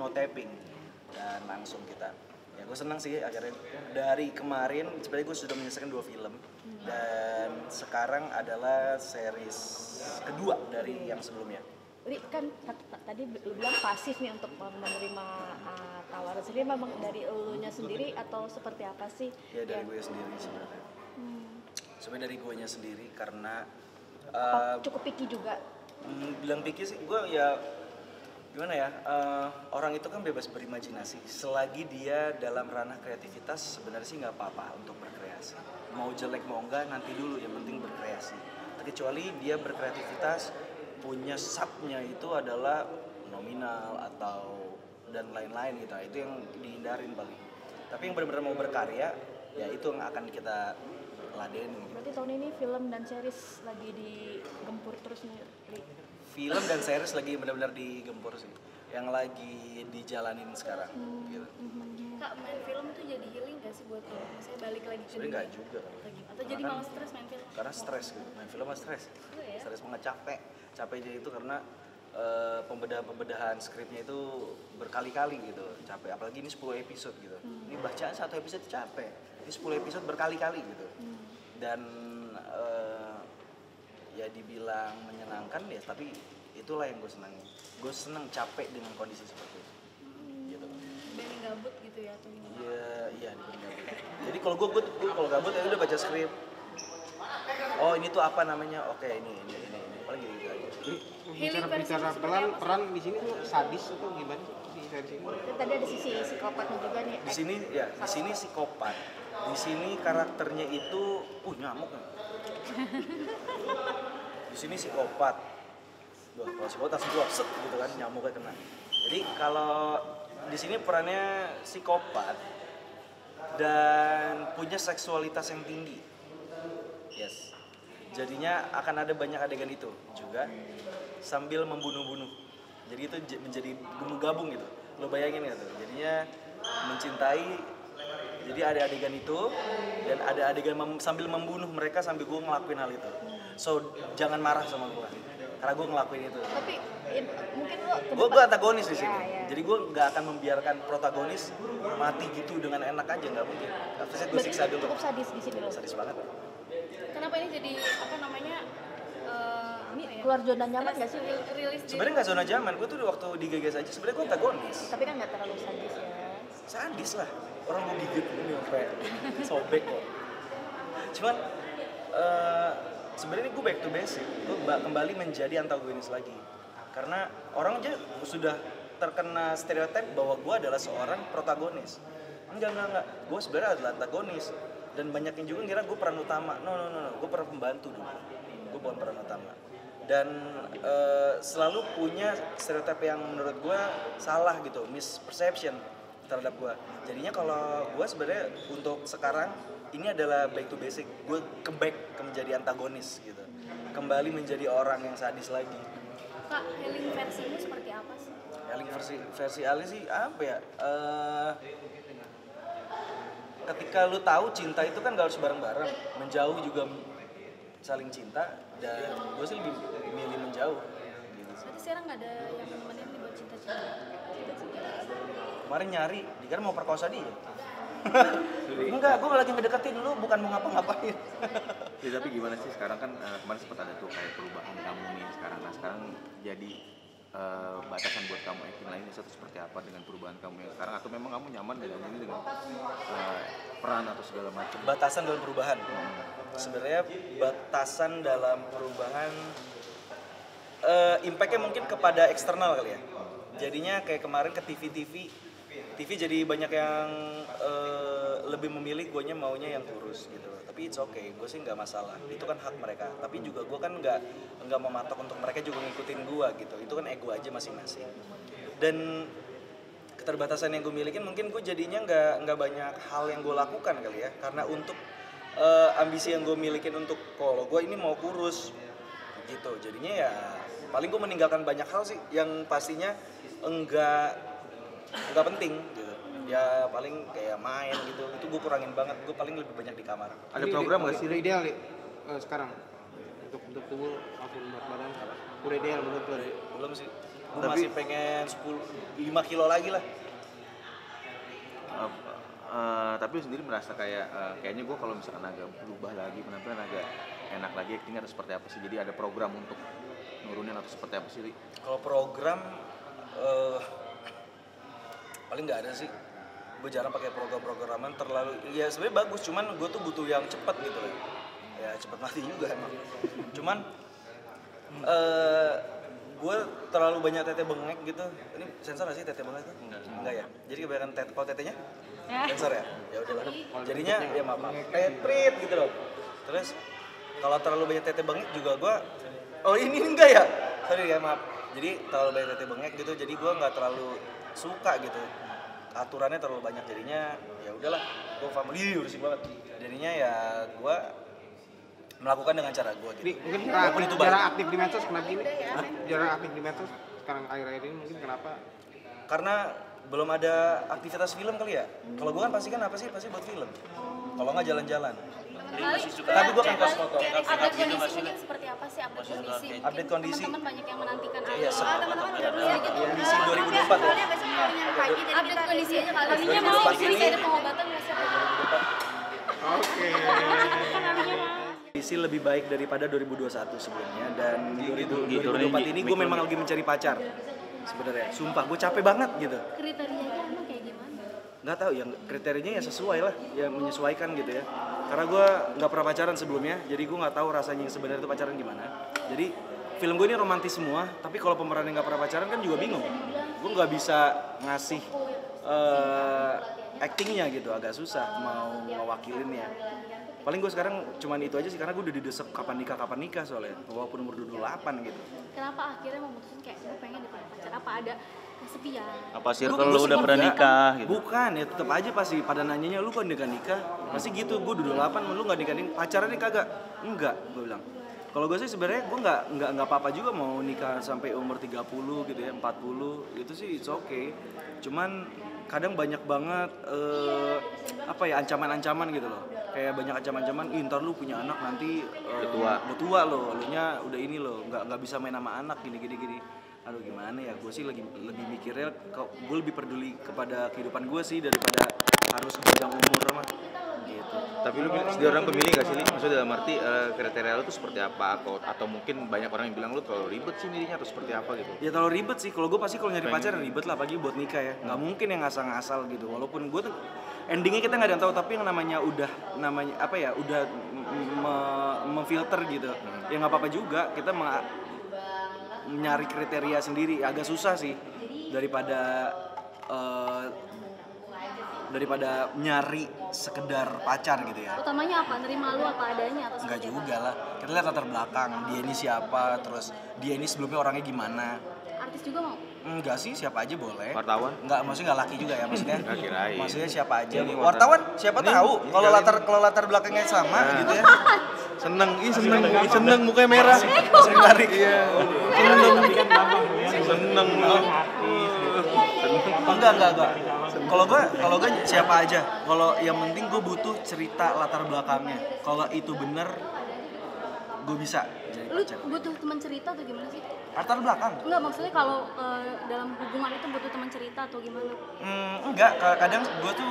mau taping dan langsung kita. Ya gue senang sih akhirnya dari kemarin sebenarnya gue sudah menyelesaikan 2 film dan sekarang adalah series kedua dari yang sebelumnya. Ri, kan tadi lu bilang pasif nih untuk menerima tawaran sendiri, memang dari elunya sendiri atau seperti apa sih? Ya dari gue sendiri sebenarnya. Sebenarnya dari gue sendiri karena cukup picky juga. Bilang picky sih gue ya gimana ya, orang itu kan bebas berimajinasi selagi dia dalam ranah kreativitas sebenarnya sih nggak apa-apa untuk berkreasi, mau jelek mau enggak nanti dulu, yang penting berkreasi. Kecuali dia berkreativitas punya subnya itu adalah nominal atau dan lain-lain gitu, itu yang dihindarin paling. Tapi yang benar-benar mau berkarya ya itu yang akan kita ladenin. Berarti tahun ini film dan series lagi digempur terus nih, Ri? Film dan series lagi benar-benar digempur sih, yang lagi dijalanin sekarang gitu. Kak, main film tuh jadi healing gak sih buat lo? Maksudnya balik lagi ke Sebenarnya nggak juga atau jadi malah stres main film? Karena stres gitu, main film mah stres. Ya? Stres banget, capek aja itu karena pembedahan skripnya itu berkali-kali gitu, capek. Apalagi ini 10 episode gitu, ini bacaan 1 episode capek, ini 10 episode berkali-kali gitu. Dan ya dibilang menyenangkan ya, tapi itulah yang gue senangi. Gue seneng capek dengan kondisi seperti itu. Gitu. Dibanding gabut gitu ya atau gimana? Iya dibanding gabut. Jadi kalau gue kalau gabut ya udah baca skrip. Oh ini tuh apa namanya? Oke ini paling gitu aja. Bicara peran di sini tuh sadis atau gimana sih di series ini? Tadi ada sisi psikopatnya juga nih. Di sini psikopat. Di sini karakternya itu nyamuk nih. Di sini psikopat. Kalau psikopat langsung gua set gitu kan, nyamuknya kena. Jadi kalau di sini perannya psikopat dan punya seksualitas yang tinggi. Yes. Jadinya akan ada banyak adegan itu juga sambil membunuh-bunuh. Jadi itu menjadi gabung gitu. Lo bayangin gitu. Jadinya mencintai. Jadi ada adegan itu dan ada adegan sambil membunuh mereka sambil gue ngelakuin hal itu. So jangan marah sama gue karena gue ngelakuin itu. Tapi mungkin lo gue antagonis di sini. Ya. Jadi gue nggak akan membiarkan protagonis mati gitu dengan enak aja, nggak mungkin. Pasti gue siksa dulu. Cukup sadis di sini lo. Sadis banget. Kenapa ini jadi apa namanya? Ini keluar zona nyaman nggak sih? Rilis Sebenarnya nggak zona nyaman. Gue tuh waktu digagas aja sebenarnya gue antagonis. Tapi kan nggak terlalu sadis ya. Sadis lah. Orang mau gigit ini sampai sobek kok. Cuman sebenarnya gue back to basic. Gue kembali menjadi antagonis lagi. Karena orang aja sudah terkena stereotip bahwa gue adalah seorang protagonis. Enggak. Gue sebenarnya adalah antagonis. Dan banyak yang juga ngira gue peran utama. No. Gue peran pembantu dulu. Gue bukan peran utama. Dan selalu punya stereotip yang menurut gue salah gitu, misperception terhadap gue. Jadinya kalau gue sebenarnya untuk sekarang ini adalah back to basic. Gue ke menjadi antagonis gitu. Kembali menjadi orang yang sadis lagi. Kak, healing versimu seperti apa sih? Healing versi Ali sih apa ya? Ketika lu tahu cinta itu kan gak harus bareng-bareng. Menjauh juga saling cinta. Dan gue sih lebih milih menjauh. Gitu. Berarti sekarang nggak ada yang nemenin nih buat cinta-cinta? Kemarin nyari, dia kan mau perkosa dia. Enggak, gue lagi ngedeketin lu, bukan mau ngapa-ngapain. Ya, tapi gimana sih sekarang kan kemarin sempat ada tuh kayak perubahan kamu nih sekarang. Nah sekarang jadi batasan buat kamu acting lainnya itu seperti apa dengan perubahan kamu yang sekarang, atau memang kamu nyaman dengan ini dengan peran atau segala macam? Batasan dalam perubahan. Sebenarnya batasan dalam perubahan impact-nya mungkin kepada eksternal kali ya. Jadinya kayak kemarin ke TV jadi banyak yang lebih memilih guanya maunya yang kurus gitu. Tapi it's okay, gue sih nggak masalah. Itu kan hak mereka. Tapi juga gue kan nggak mematok untuk mereka juga ngikutin gue gitu. Itu kan ego aja masing-masing. Dan keterbatasan yang gue milikin mungkin gue jadinya nggak banyak hal yang gue lakukan kali ya. Karena untuk ambisi yang gue milikin untuk kalau gue ini mau kurus gitu. Jadinya ya paling gue meninggalkan banyak hal sih yang pastinya enggak penting gitu. Ya paling kayak main gitu, itu gue kurangin banget. Gue paling lebih banyak di kamar. Ada program nggak sih? Ideal sekarang untuk tubuh maupun berat badan? Udah ideal menurut lo? Belum sih. Gue Tapi- masih pengen 5 kilo lagi lah. Tapi lu sendiri merasa kayak kayaknya gue kalau misalkan agak berubah lagi penampilan agak enak lagi actingnya atau seperti apa sih? Jadi ada program untuk nurunin atau seperti apa sih? Li? Kalau program paling nggak ada sih. Gue jarang pakai program-programan terlalu. Ya sebenarnya bagus, cuman gue tuh butuh yang cepet gitu loh. Ya cepet mati juga emang. Cuman gue terlalu banyak tete bengek gitu. Ini sensor nggak sih tete bengek itu? Enggak ya. Jadi kebanyakan tete. Kalau tetenya sensor ya. Ya udahlah. Jadinya ya maaf. Tetrit gitu loh. Terus kalau terlalu banyak tete bengek juga gue. Oh ini enggak ya? Sorry ya maaf. Jadi terlalu banyak tete bengek gitu. Jadi gue nggak terlalu suka gitu. Aturannya terlalu banyak jadinya ya udahlah. Gue family urusin banget. Jadinya ya gue melakukan dengan cara gue gitu. Jadi mungkin Walaupun itu jarang baik. aktif di medsos kenapa ini? Jarang aktif di medsos sekarang akhir-akhir ini mungkin kenapa? Karena belum ada aktivitas film kali ya. Kalau gue kan pasti buat film. Kalau nggak jalan-jalan. Tapi gue kan pas foto. Update kondisi mungkin seperti apa sih update kondisi? Update kondisi. Teman-teman banyak yang menantikan Iya, teman-teman udah beli gitu. Kondisi 2024 ya. Update kondisi aja kali ini 2024 masih ini. ada pengobatan nggak sih? Oke. Kondisi lebih baik daripada 2021 sebelumnya dan Gitu, 2024 ini gue memang lagi mencari pacar. Sebenarnya, sumpah gue capek banget gitu. Kriterianya emang kayak gimana? Nggak tahu yang kriterianya ya sesuai lah, yang menyesuaikan gitu ya. Karena gue nggak pernah pacaran sebelumnya, jadi gue nggak tahu rasanya yang sebenarnya itu pacaran gimana. Jadi film gue ini romantis semua, tapi kalau pemeran yang nggak pernah pacaran kan juga bingung. Gue nggak bisa ngasih actingnya gitu, agak susah mau mewakilinnya. Paling gue sekarang cuman itu aja sih, karena gue udah didesek kapan nikah soalnya, walaupun umur 28 gitu. Kenapa akhirnya memutuskan kayak gue pengen punya pacar? Apa ada kesepian? Apa sih Gua kalau lu sih udah pernah enggak. nikah gitu? Bukan, ya tetap aja pasti pada nanyanya lu kok nikah. Pasti gitu, gue udah 28 lu nggak nikah, pacaran nih kagak? Enggak, gue bilang. Kalau gue sih sebenarnya gue nggak apa-apa juga mau nikah sampai umur 30 gitu ya, 40 itu sih it's okay. Cuman kadang banyak banget ancaman-ancaman gitu loh. Kayak banyak ancaman-ancaman, ntar lu punya anak nanti udah tua loh, elunya udah ini loh, nggak bisa main sama anak gini. Aduh gimana ya, gue sih lebih mikirnya, gue lebih peduli kepada kehidupan gue sih daripada harus panjang umur mah gitu. Tapi lu sendiri orang pemilih gak sih, Li? Maksudnya dalam arti kriteria lu tuh seperti apa? Atau mungkin banyak orang yang bilang lu terlalu ribet sih dirinya atau seperti apa gitu? Ya terlalu ribet sih, kalau gue pasti kalau nyari pacar ribet lah, apalagi buat nikah ya. Nggak mungkin yang ngasal-ngasal gitu, walaupun gue tuh endingnya kita nggak ada yang tahu, tapi yang namanya udah memfilter gitu. Ya nggak apa-apa juga, kita nyari kriteria sendiri, agak susah sih daripada nyari sekedar pacar gitu ya. Utamanya apa? Nerima lu apa adanya atau Enggak seperti juga lah, kita lihat latar belakang, dia ini siapa, terus dia ini sebelumnya orangnya gimana. artis juga mau? Enggak sih, siapa aja boleh. Wartawan? Enggak, maksudnya enggak laki juga ya, maksudnya. Nggak kirain. Maksudnya siapa aja. Ini Wartawan siapa tahu kalau latar belakangnya sama gitu ya. Seneng mukanya merah. Menarik. Iya. Seneng. Enggak. Kalau gue siapa aja. Kalau yang penting gue butuh cerita latar belakangnya. Kalau itu bener, gue bisa jadi Lu pacar. butuh teman cerita atau gimana sih? Latar belakang? Enggak, maksudnya kalau dalam hubungan itu butuh teman cerita atau gimana? Enggak. Kadang gue tuh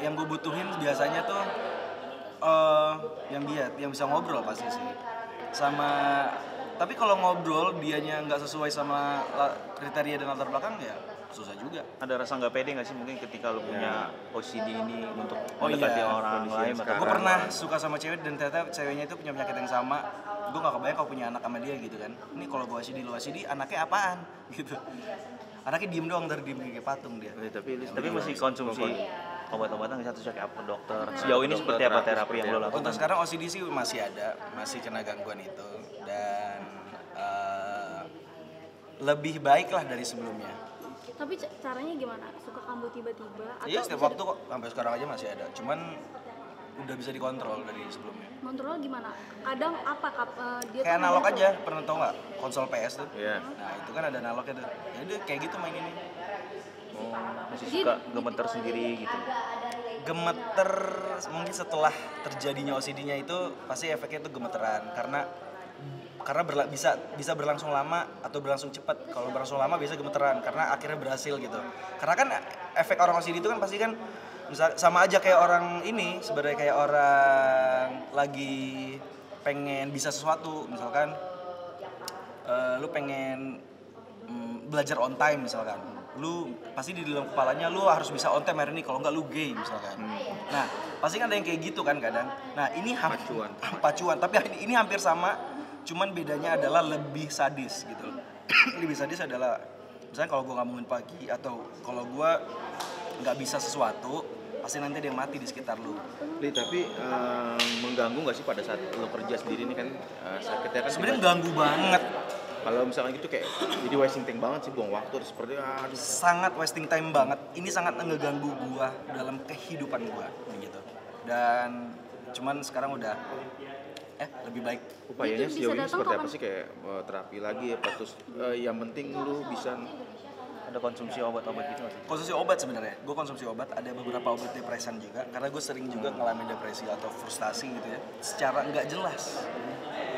yang gue butuhin biasanya tuh yang bisa ngobrol pasti sih. Tapi kalau ngobrol dianya nggak sesuai sama kriteria dan latar belakang ya susah juga. Ada rasa nggak pede nggak sih mungkin ketika lu punya OCD ini untuk Oh mendekati iya, orang lain atau Gue pernah suka sama cewek dan ternyata ceweknya itu punya penyakit yang sama. Gue gak kebayang kalau punya anak sama dia gitu kan. Ini kalau gue lo OCD, anaknya apaan? Gitu. Anaknya diem doang, ntar diem kayak patung dia. tapi masih konsumsi obat-obatan nggak satu cek apa dokter sejauh ini seperti apa terapi yang lo lakukan? Untuk sekarang OCD sih masih ada, masih kena gangguan itu. Dan lebih baik lah dari sebelumnya. Tapi caranya gimana? Suka kambuh tiba-tiba? Iya, Atau setiap waktu kok, sampai sekarang aja masih ada. Cuman udah bisa dikontrol dari sebelumnya. kontrol gimana? Kadang apa dia Kayak tuh analog ngomong- aja, pernah tau nggak? Konsol PS tuh. Iya. Nah itu kan ada analognya tuh. Ya udah kayak gitu main ini. Masih suka gemeter sendiri gitu? Gemeter mungkin setelah terjadinya OCD-nya itu pasti efeknya tuh gemeteran karena karena bisa berlangsung lama atau berlangsung cepat. Kalau berlangsung lama biasa gemeteran karena akhirnya berhasil gitu. Karena kan efek orang OCD itu kan pasti kan sama aja kayak orang ini, sebenarnya kayak orang lagi pengen bisa sesuatu, misalkan lu pengen belajar on time misalkan, lu pasti di dalam kepalanya lu harus bisa on time hari ini, kalau nggak lu gay misalkan. Nah pasti kan ada yang kayak gitu kan kadang. Nah ini pacuan tapi ini hampir sama, cuman bedanya adalah lebih sadis gitu. Lebih sadis adalah misalnya kalau gue nggak bangun pagi atau kalau gue nggak bisa sesuatu, pasti nanti ada yang mati di sekitar lu. Tapi mengganggu nggak sih pada saat lo kerja sendiri ini kan sakitnya kan? Sebenarnya mengganggu banget. Kalau misalnya gitu kayak jadi wasting time banget sih, buang waktu seperti sangat wasting time banget. Ini sangat ngeganggu gua dalam kehidupan gua gitu. Dan cuman sekarang udah lebih baik. Upayanya sejauh ini seperti apa sih, kayak terapi lagi apa terus yang penting lu bisa Ada konsumsi obat-obat gitu nggak sih? Konsumsi obat sebenarnya. Gue konsumsi obat, ada beberapa obat depresan juga karena gue sering juga ngalamin depresi atau frustasi gitu ya. Secara nggak jelas.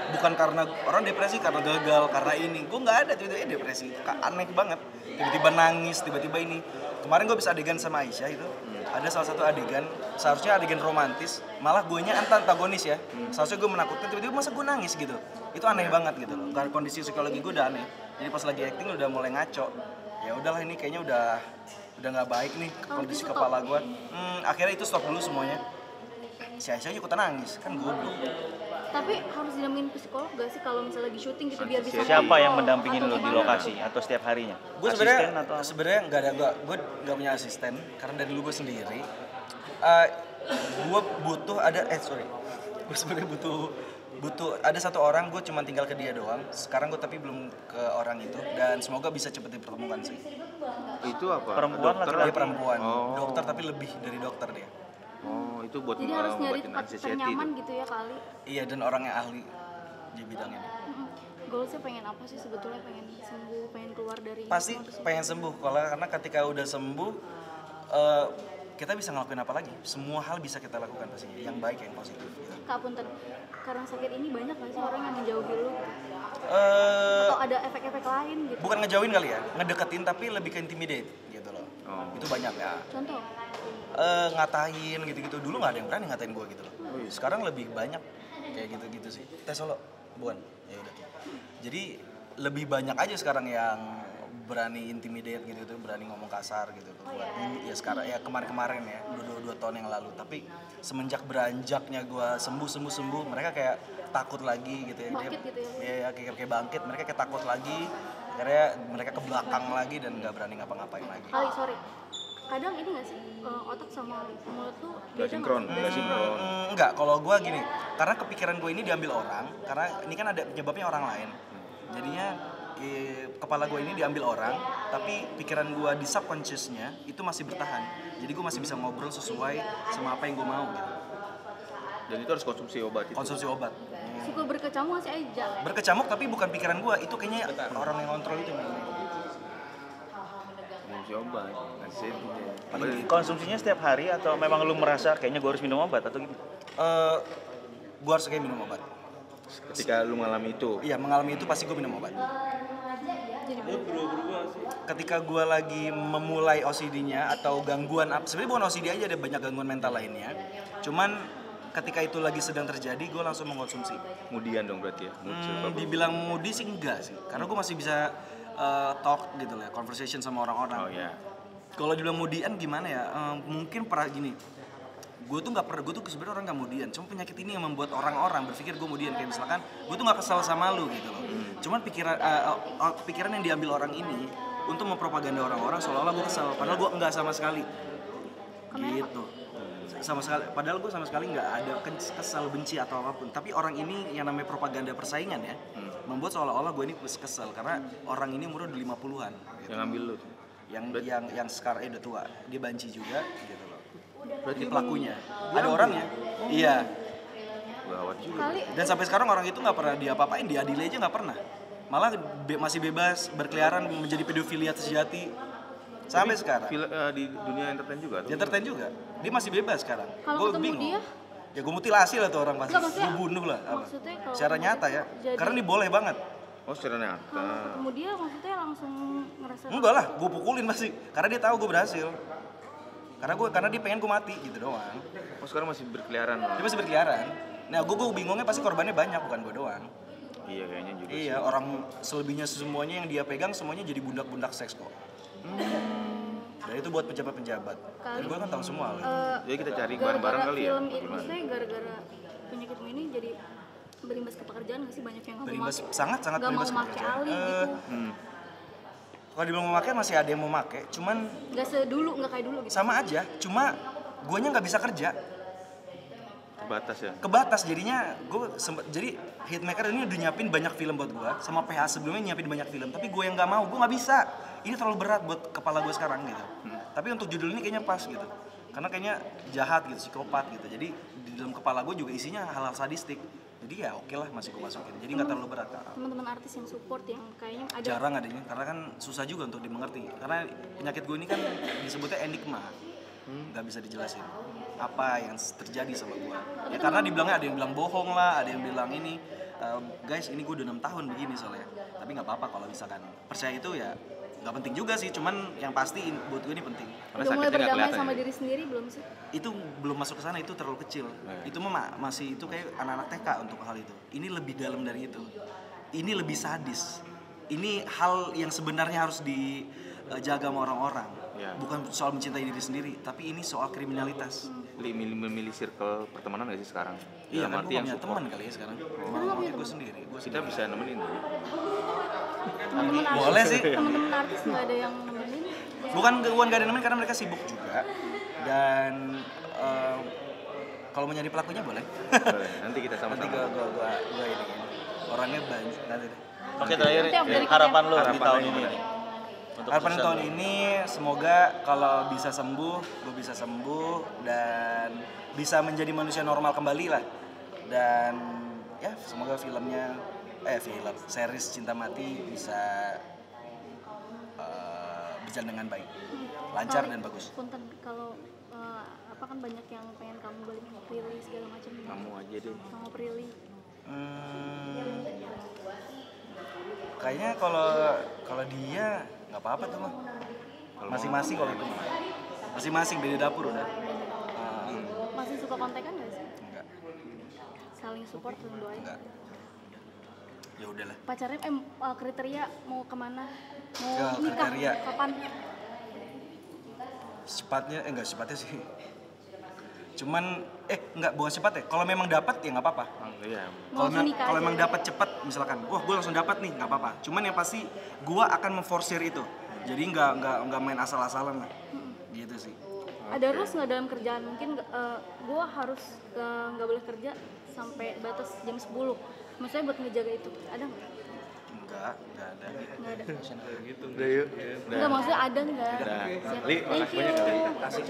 Bukan karena orang depresi karena gagal, karena ini. Gue nggak ada tiba-tiba depresi. Aneh banget. Tiba-tiba nangis, tiba-tiba ini. Kemarin gue bisa adegan sama Aisyah itu. Ada salah satu adegan, seharusnya adegan romantis, malah guenya antagonis ya. Seharusnya gue menakutkan, tiba-tiba masa gue nangis gitu. Itu aneh banget gitu loh. Karena kondisi psikologi gue udah aneh. Jadi pas lagi acting udah mulai ngaco. Ya udahlah, ini kayaknya udah nggak baik nih kondisi kepala gue. Akhirnya itu stop dulu semuanya. Si Aisyah ikutan nangis, kan goblok. Tapi harus didampingin psikolog gak sih kalau misalnya lagi syuting gitu biar bisa Siapa yang mendampingin lo di lokasi atau setiap harinya? Gue Asisten atau apa? sebenarnya nggak ada, gue nggak punya asisten karena dari dulu gue sendiri. Gue butuh gue sebenarnya butuh ada satu orang, gue cuma tinggal ke dia doang. Sekarang gue tapi belum ke orang itu, dan semoga bisa cepet dipertemukan sih. Itu apa? Perempuan Dokter? laki-laki? Dia perempuan, Oh. dokter tapi lebih dari dokter dia. Oh, itu buat jadi harus nyari ngobatin tempat anxiety ternyaman itu. gitu ya kali. Iya, dan orang yang ahli di bidang ini. Goalsnya pengen apa sih sebetulnya? Pengen sembuh, pengen keluar dari Pasti semua tersebut? pengen sembuh, karena ketika udah sembuh kita bisa ngelakuin apa lagi? Semua hal bisa kita lakukan pastinya, yang baik, yang positif. Gitu. Kak Punten, karena sakit ini banyak gak sih orang yang menjauhi lu gitu? Eh, Atau ada efek-efek lain gitu? bukan ngejauhin kali ya, ngedeketin tapi lebih ke intimidate gitu loh. Oh. Itu banyak ya. Contoh? Ngatain gitu-gitu. Dulu nggak ada yang berani ngatain gue gitu loh. Sekarang lebih banyak kayak gitu-gitu sih. Tes solo, bukan? Ya udah. Jadi lebih banyak aja sekarang yang berani intimidate gitu, berani ngomong kasar gitu. Buat dulu ya, sekarang ya kemarin ya, 2 tahun yang lalu. Tapi semenjak beranjaknya gue sembuh, mereka kayak takut lagi gitu ya. Bangkit gitu ya? Iya, kayak bangkit. Mereka kayak takut lagi. Akhirnya mereka ke belakang lagi dan nggak berani ngapa-ngapain lagi. Sorry. Kadang ini gak sih, otak sama mulut tuh Gak sinkron, gak sinkron. Enggak, kalau gue gini, karena kepikiran gue ini diambil orang, karena ini kan ada penyebabnya orang lain. Jadinya kepala gue ini diambil orang, tapi pikiran gue di subconsciousnya itu masih bertahan. Jadi gue masih bisa ngobrol sesuai sama apa yang gue mau gitu. Dan itu harus konsumsi obat itu. Konsumsi obat. suka berkecamuk gak sih Aja? Berkecamuk tapi bukan pikiran gue, itu kayaknya orang yang kontrol itu. Konsumsi obat. Konsumsinya setiap hari atau memang lu merasa kayaknya gue harus minum obat atau gimana? Gue harus kayak minum obat. Ketika lu mengalami itu. Iya, mengalami itu pasti gue minum obat. Jadi Ketika gue lagi memulai OCD-nya atau gangguan, sebenarnya bukan OCD aja, ada banyak gangguan mental lainnya. Cuman ketika itu lagi sedang terjadi, gue langsung mengkonsumsi. Kemudian dong berarti ya. Dibilang moody sih enggak sih, karena gue masih bisa talk gitu lah, conversation sama orang-orang. Oh iya. Kalau dibilang moodyan gimana ya? Mungkin pernah gini. Gue tuh sebenarnya orang nggak moodyan. Cuma penyakit ini yang membuat orang-orang berpikir gue moodyan. Kayak misalkan, gue tuh nggak kesal sama lu gitu loh. Cuman pikiran yang diambil orang ini untuk mempropaganda orang-orang seolah-olah gue kesal. Padahal gue enggak sama sekali. Gitu. Sama sekali. Padahal gue sama sekali nggak ada kesal, benci atau apapun. Tapi orang ini yang namanya propaganda persaingan ya, membuat seolah-olah gue ini kesel karena orang ini umurnya udah 50-an. Gitu. Yang ambil lu. Yang sekarang udah tua, dia banci juga gitu loh. Berarti Ini pelakunya. Ada orangnya. Iya. Gawat juga. kali Dan sampai sekarang orang itu nggak pernah diapa-apain, diadili aja nggak pernah. Malah masih bebas berkeliaran menjadi pedofilia sejati sampai sekarang. Di dunia entertain juga. Dia entertain juga. Dia masih bebas sekarang. kalau Gue ketemu bingung. dia Ya gue mutilasi lah tuh orang pasti. Enggak, maksudnya- Gue bunuh lah. Apa? maksudnya kalau Secara nyata ya. jadi- Karena ini boleh banget. Oh secara nyata. Kalau ketemu dia maksudnya langsung ngerasa Enggak lah, gue pukulin pasti. Karena dia tahu gue berhasil. Karena dia pengen gue mati gitu doang. Oh sekarang masih berkeliaran. Dia masih berkeliaran. Nah gue bingungnya pasti korbannya banyak, bukan gue doang. Iya kayaknya juga. Iya, orang selebihnya semuanya yang dia pegang semuanya jadi bundak-bundak seks kok. Dan itu buat pejabat-pejabat. Dan gue kan tahu semua. Jadi kita cari gara-gara bareng-bareng kali ya. film ini, Gimana? maksudnya gara-gara penyakitmu ini jadi berimbas ke pekerjaan nggak sih, banyak yang nggak mau Berimbas make- sangat nggak mau berimbas ke make pekerjaan. alih gitu, Kalau dibilang mau pakai masih ada yang mau pakai, cuman nggak sedulu, nggak kayak dulu gitu. sama aja. Cuma guanya nggak bisa kerja. Batas ya. Kebatas jadinya gue jadi Hitmaker ini udah nyiapin banyak film buat gue, sama PH sebelumnya nyiapin banyak film, tapi gue yang nggak mau, gue nggak bisa. Ini terlalu berat buat kepala gue sekarang gitu. Tapi untuk judul ini kayaknya pas gitu, karena kayaknya jahat gitu, psikopat gitu. Jadi di dalam kepala gue juga isinya hal-hal sadistik. Jadi ya oke lah, masih gue masukin. Jadi nggak terlalu berat. Teman-teman artis yang support yang kayaknya ada Jarang adanya, karena kan susah juga untuk dimengerti. Karena penyakit gue ini kan disebutnya enigma, nggak bisa dijelasin apa yang terjadi sama gue. Ya karena dibilangnya ada yang bilang bohong lah, ada yang bilang ini, guys ini gue udah 6 tahun begini soalnya. Tapi nggak apa-apa kalau misalkan percaya itu ya nggak penting juga sih. Cuman yang pasti buat gue ini penting. Karena udah mulai sakitnya nggak berdamai kelihatan sama ya. diri sendiri belum sih? Itu belum masuk ke sana, itu terlalu kecil. Itu mah masih itu kayak anak-anak TK untuk hal itu. Ini lebih dalam dari itu. Ini lebih sadis. Ini hal yang sebenarnya harus dijaga sama orang-orang. Ya. Bukan soal mencintai diri sendiri, tapi ini soal kriminalitas. Memilih circle pertemanan nggak sih sekarang? Iya Dalam kan, arti gue yang punya support. teman kali ya sekarang. Gue sendiri. Kita bisa nemenin. Teman-teman artis, Boleh sih. teman-teman artis nggak ada yang nemenin. Bukan gak ada nemen karena mereka sibuk juga. Dan kalau mau nyari pelakunya boleh. Boleh, nanti kita Nanti sama-sama. gue ini. Orangnya banyak. Nanti deh. Oke, terakhir Nanti update harapan lu di Harapan tahun lu ini. gimana? Untuk Harapan Susan. tahun ini semoga kalau bisa sembuh, gue bisa sembuh dan bisa menjadi manusia normal kembali lah. Dan ya semoga series Cinta Mati bisa berjalan dengan baik, lancar dan bagus. Punten kalau apa kan banyak yang pengen kamu balik Prilly segala macam. Kamu aja deh. Sama Prilly. Kayaknya kalau dia nggak apa-apa tuh mah. Masing-masing kalau itu. Masing-masing beda dapur udah. Masih suka kontekan nggak sih? Enggak, Saling support dan doain. enggak. Ya udahlah. Pacarnya kriteria mau kemana? Mau Ya, nikah kriteria. kapan? Enggak secepatnya sih. Cuman enggak bukan cepat ya. Kalau memang dapat ya nggak apa-apa. Iya. Mau langsung nikah Kalau aja. memang dapat cepat misalkan, wah gue langsung dapat nih, nggak apa-apa. Cuman yang pasti gue akan memforsir itu. Jadi nggak main asal-asalan lah. Gitu sih. Ada rules nggak dalam kerjaan? Mungkin gue harus nggak boleh kerja sampai batas jam 10. Maksudnya buat ngejaga itu. Ada nggak? Enggak ada. Nggak ada. Udah yuk. Nggak, maksudnya ada nggak? Udah. Siap. Li, Thank makasih banyak. you. Kasih.